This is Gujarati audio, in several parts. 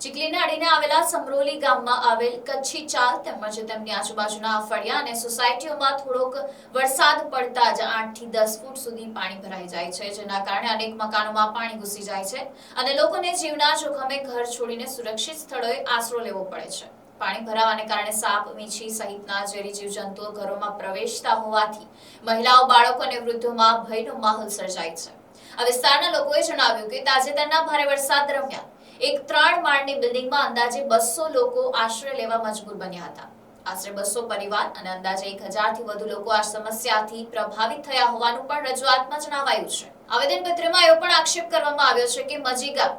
ચીખલીને અડીને આવેલા સમરોલી ગામમાં આવેલ કચ્છી ચાલ તેમજ તેમની આજુબાજુના ફળિયા અને સોસાયટીઓમાં થોડોક વરસાદ પડતા જ 8 થી 10 ફૂટ સુધી પાણી ભરાઈ જાય છે, જેના કારણે અનેક મકાનોમાં પાણી ઘૂસી જાય છે અને લોકોને જીવના જોખમે ઘર છોડીને સુરક્ષિત સ્થળોએ આશરો લેવો પડે છે। પાણી ભરાવાને કારણે સાપ, વીંછી સહિતના ઝેરી જીવજંતુઓ ઘરોમાં પ્રવેશતા હોવાથી મહિલાઓ, બાળકો અને વૃદ્ધોમાં ભયનો માહોલ સર્જાય છે। આ વિસ્તારના લોકોએ જણાવ્યું કે તાજેતરના ભારે વરસાદ દરમિયાન એક 3 માળની બિલ્ડિંગમાં અંદાજે 200 લોકો આશ્રય લેવા મજબૂર બન્યા હતા। આશરે 200 પરિવાર અને અંદાજે 1000 થી વધુ લોકો આ સમસ્યાથી પ્રભાવિત થયા હોવાનું પણ રજૂઆતમાં જણાવાયું છે। આવેદનપત્રમાં એવો પણ આક્ષેપ કરવામાં આવ્યો છે કે મજીગા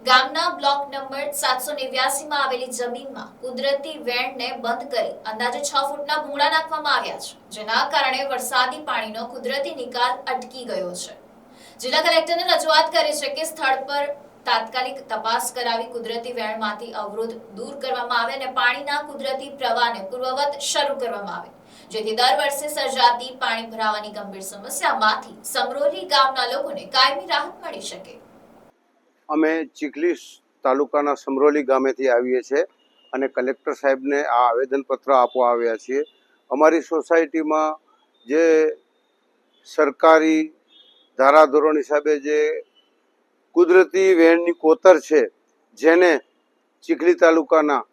ગામના બ્લોક નંબર 789 માં આવેલી જમીનમાં કુદરતી વેણને બંધ કરી અંદાજે 6 ફૂટના ભૂંગળા નાખવામાં આવ્યા છે, જેના કારણે વરસાદી પાણીનો કુદરતી નિકાલ અટકી ગયો છે। જિલ્લા કલેક્ટરને રજૂઆત કરી છે કે સ્થળ પર તાત્કાલિક તપાસ કરાવી કુદરતી વેણમાંથી અવરોધ દૂર કરવામાં આવે અને પાણીના કુદરતી પ્રવાહને પૂર્વવત શરૂ કરવામાં આવે, જેથી દર વર્ષે સર્જાતી પાણી ભરાવાની ગંભીર સમસ્યામાંથી સમરોલી ગામના લોકોને કાયમી રાહત મળી શકે। અમે ચીખલી તાલુકાના સમરોલી ગામેથી આવીએ છીએ અને કલેક્ટર સાહેબને આ આવેદનપત્ર આપવા આવ્યા છીએ। અમારી સોસાયટીમાં જે સરકારી ધારાધોરણ હિસાબે જે કુદરતી વેણની કોતર છે, જેને ચીખલી તાલુકાના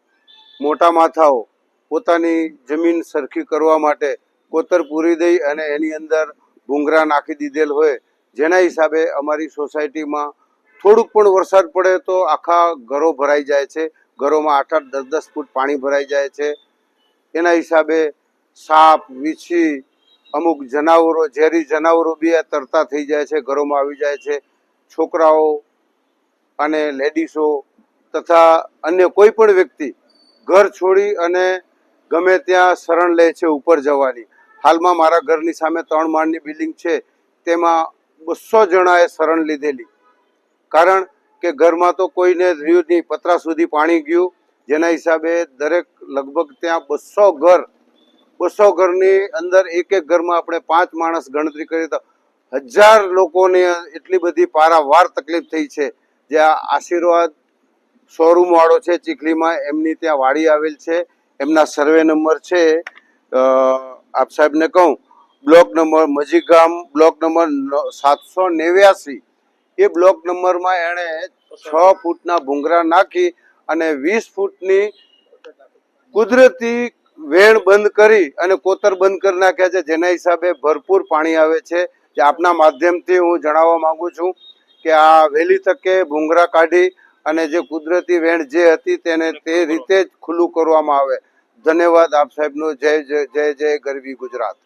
મોટા માથાઓ પોતાની જમીન સરખી કરવા માટે કોતર પૂરી દઈ અને એની અંદર ભૂંગરા નાખી દીધેલ હોય, જેના હિસાબે અમારી સોસાયટીમાં થોડુંક પણ વરસાદ પડે તો આખા ઘરો ભરાઈ જાય છે। ઘરોમાં 8-8, 10-10 ફૂટ પાણી ભરાઈ જાય છે। એના હિસાબે સાપ, વીંછી, અમુક જનાવરો, ઝેરી જનાવરો બી તરતા થઈ જાય છે, ઘરોમાં આવી જાય છે। છોકરાઓ અને લેડીસો તથા અન્ય કોઈ પણ વ્યક્તિ ઘર છોડી અને ગમે ત્યાં શરણ લે છે ઉપર જવાની। હાલમાં મારા ઘરની સામે 3 માળની બિલ્ડિંગ છે, તેમાં 200 જણાએ શરણ લીધેલી, કારણ કે ઘરમાં તો કોઈને રહ્યું નહીં, પતરા સુધી પાણી ગયું, જેના હિસાબે દરેક લગભગ ત્યાં 200 ઘરની અંદર એક ઘરમાં આપણે 5 માણસ ગણતરી કરીએ તો 1000 લોકોને એટલી બધી પારાવાર તકલીફ થઈ છે। જે આશીર્વાદ શોરૂમ વાળો છે ચીખલીમાં, એમની ત્યાં વાડી આવેલ છે, એમના સર્વે નંબર છે, આપ સાહેબને કહું, block number Majigam block number 789, એ બ્લોક નંબરમાં એણે 6 ફૂટના ભૂંગરા નાખી અને 20 ફૂટની કુદરતી વેણ બંધ કરી અને કોતર બંધ કરી નાખ્યા છે, જેના હિસાબે ભરપૂર પાણી આવે છે। જે આપના માધ્યમથી હું જણાવવા માંગુ છું કે આ વહેલી તકે ભૂંગરા કાઢી અને જે કુદરતી વેણ જે હતી તેને તે રીતે જ ખુલ્લું કરવામાં આવે। ધન્યવાદ આપ સાહેબનો। જય જય જય જય ગરવી ગુજરાત।